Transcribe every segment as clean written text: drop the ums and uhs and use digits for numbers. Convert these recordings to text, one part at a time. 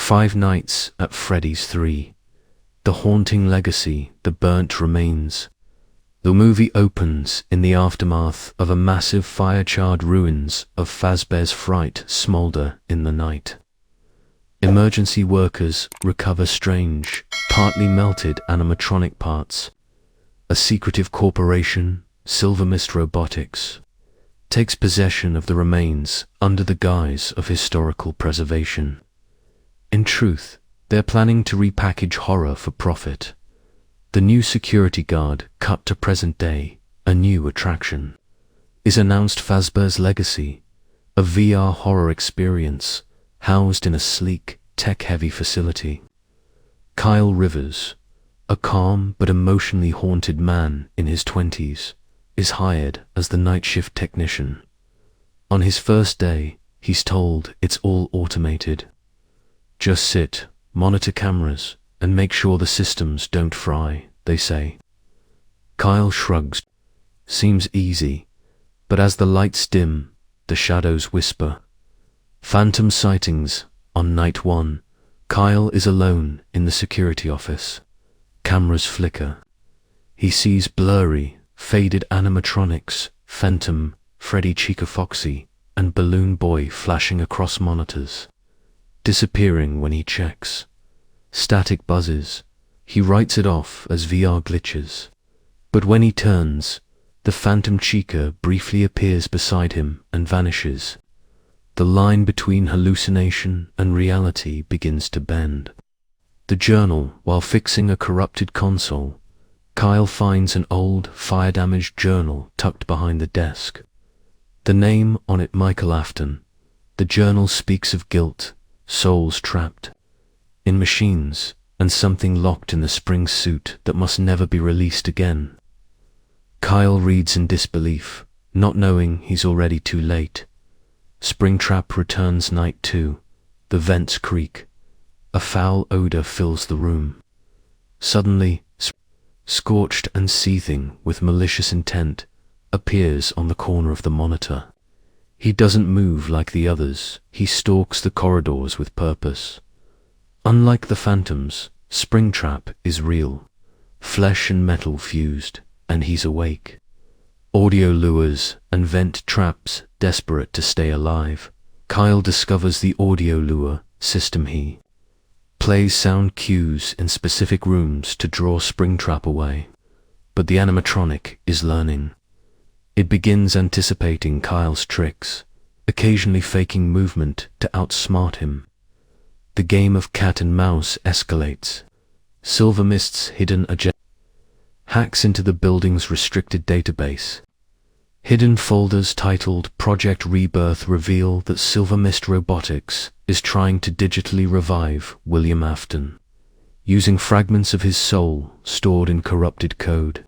Five Nights at Freddy's 3. The haunting legacy, the burnt remains. The movie opens in the aftermath of a massive fire-charred ruins of Fazbear's Fright smolder in the night. Emergency workers recover strange, partly melted animatronic parts. A secretive corporation, SilverMist Robotics, takes possession of the remains under the guise of historical preservation. In truth, they're planning to repackage horror for profit. The new security guard, cut to present day, a new attraction, is announced Fazbear's Legacy, a VR horror experience housed in a sleek, tech-heavy facility. Kyle Rivers, a calm but emotionally haunted man in his 20s, is hired as the night shift technician. On his first day, he's told it's all automated. Just sit, monitor cameras, and make sure the systems don't fry, they say. Kyle shrugs. Seems easy, but as the lights dim, the shadows whisper. Phantom sightings. On night 1, Kyle is alone in the security office. Cameras flicker. He sees blurry, faded animatronics, Phantom, Freddy Chica Foxy, and Balloon Boy flashing across monitors, disappearing when he checks. Static buzzes. He writes it off as VR glitches. But when he turns, the Phantom Chica briefly appears beside him and vanishes. The line between hallucination and reality begins to bend. The journal. While fixing a corrupted console, Kyle finds an old, fire-damaged journal tucked behind the desk. The name on it, Michael Afton. The journal speaks of guilt, souls trapped in machines, and something locked in the spring suit that must never be released again. Kyle reads in disbelief, not knowing he's already too late. Springtrap returns night 2. The vents creak. A foul odor fills the room. Suddenly, scorched and seething with malicious intent, appears on the corner of the monitor. He doesn't move like the others. He stalks the corridors with purpose. Unlike the phantoms, Springtrap is real, flesh and metal fused, and he's awake. Audio lures and vent traps, desperate to stay alive. Kyle discovers the audio lure system. He plays sound cues in specific rooms to draw Springtrap away. But the animatronic is learning. It begins anticipating Kyle's tricks, occasionally faking movement to outsmart him. The game of cat and mouse escalates. SilverMist's hidden agenda hacks into the building's restricted database. Hidden folders titled Project Rebirth reveal that SilverMist Robotics is trying to digitally revive William Afton, using fragments of his soul stored in corrupted code.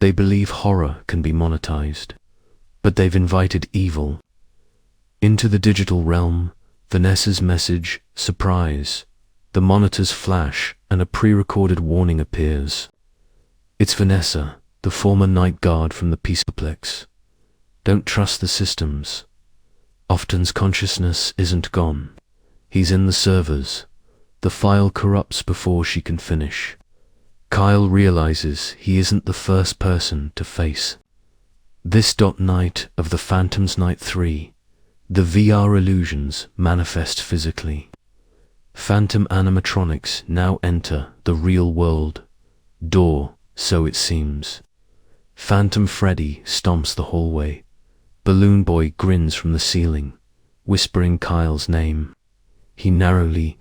They believe horror can be monetized, but they've invited evil into the digital realm. Vanessa's message, surprise. The monitors flash and a pre-recorded warning appears. It's Vanessa, the former night guard from the Pizzaplex. Don't trust the systems. Afton's consciousness isn't gone. He's in the servers. The file corrupts before she can finish. Kyle realizes he isn't the first person to face this. Night of the Phantom's Night 3. The VR illusions manifest physically. Phantom animatronics now enter the real world. Door, so it seems. Phantom Freddy stomps the hallway. Balloon Boy grins from the ceiling, whispering Kyle's name. He narrowly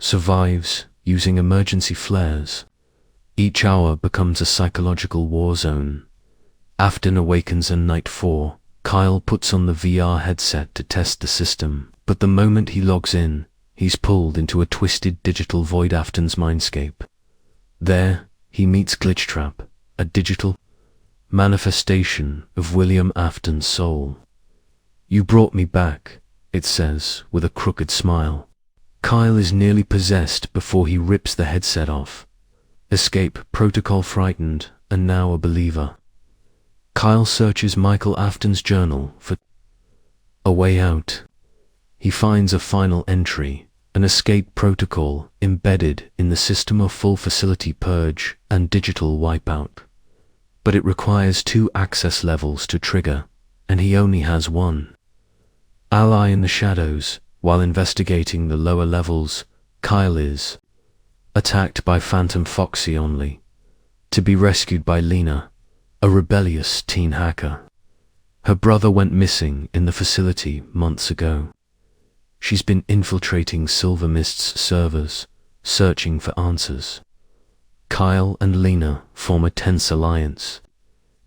survives, using emergency flares. Each hour becomes a psychological war zone. Afton awakens on night 4. Kyle puts on the VR headset to test the system, but the moment he logs in, he's pulled into a twisted digital void. Afton's mindscape. There, he meets Glitchtrap, a digital manifestation of William Afton's soul. You brought me back, it says, with a crooked smile. Kyle is nearly possessed before he rips the headset off. Escape protocol frightened, and now a believer. Kyle searches Michael Afton's journal for a way out. He finds a final entry, an escape protocol embedded in the system of full facility purge and digital wipeout. But it requires 2 access levels to trigger, and he only has 1. Ally in the shadows, while investigating the lower levels, Kyle is attacked by Phantom Foxy only, to be rescued by Lena, a rebellious teen hacker. Her brother went missing in the facility months ago. She's been infiltrating SilverMist's servers, searching for answers. Kyle and Lena form a tense alliance.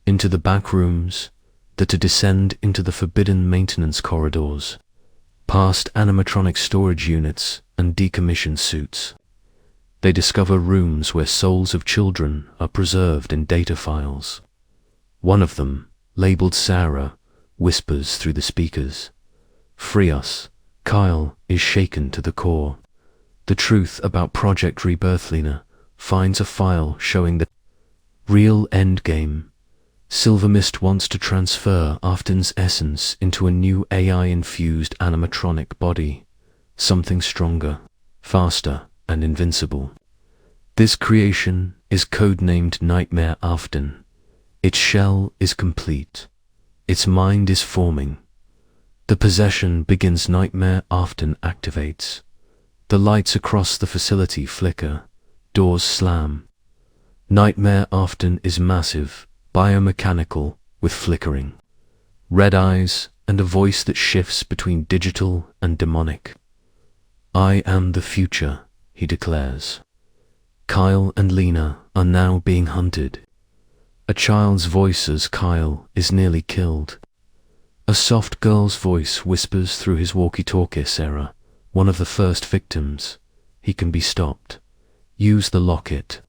Into the back rooms, to descend into the forbidden maintenance corridors, past animatronic storage units and decommissioned suits. They discover rooms where souls of children are preserved in data files. One of them, labeled Sarah, whispers through the speakers, "Free us." Kyle is shaken to the core. The truth about Project Rebirth. Lena finds a file showing the real endgame. SilverMist wants to transfer Afton's essence into a new AI-infused animatronic body, something stronger, faster, and invincible. This creation is codenamed Nightmare Afton. Its shell is complete. Its mind is forming. The possession begins. Nightmare Afton activates. The lights across the facility flicker. Doors slam. Nightmare Afton is massive, biomechanical, with flickering red eyes and a voice that shifts between digital and demonic. "I am the future," he declares. Kyle and Lena are now being hunted. A child's voice as Kyle is nearly killed. A soft girl's voice whispers through his walkie-talkie. Sarah, one of the first victims. He can be stopped. Use the locket.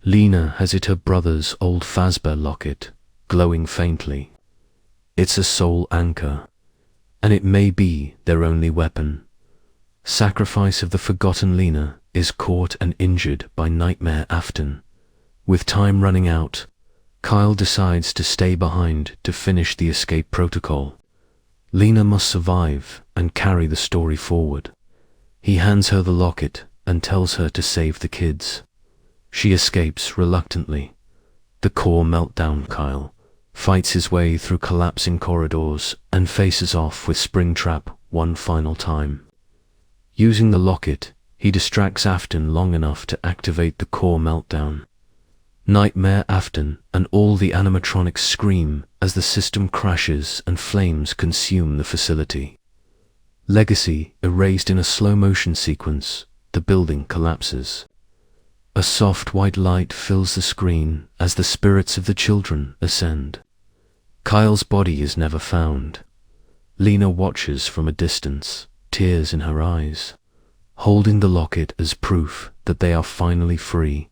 Lena has it, her brother's old Fazbear locket, glowing faintly. It's a soul anchor, and it may be their only weapon. Sacrifice of the forgotten. Lena is caught and injured by Nightmare Afton. With time running out, Kyle decides to stay behind to finish the escape protocol. Lena must survive and carry the story forward. He hands her the locket and tells her to save the kids. She escapes reluctantly. The core meltdown. Kyle fights his way through collapsing corridors and faces off with Springtrap one final time. Using the locket, he distracts Afton long enough to activate the core meltdown. Nightmare Afton and all the animatronics scream as the system crashes and flames consume the facility. Legacy erased in a slow-motion sequence. The building collapses. A soft white light fills the screen as the spirits of the children ascend. Kyle's body is never found. Lena watches from a distance, tears in her eyes, holding the locket as proof that they are finally free.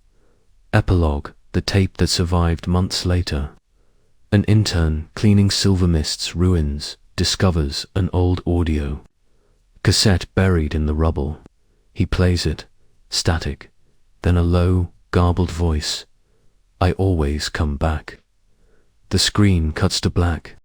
Epilogue, the tape that survived months later. An intern cleaning SilverMist's ruins discovers an old audio cassette buried in the rubble. He plays it, static. Then a low, garbled voice, "I always come back." The screen cuts to black,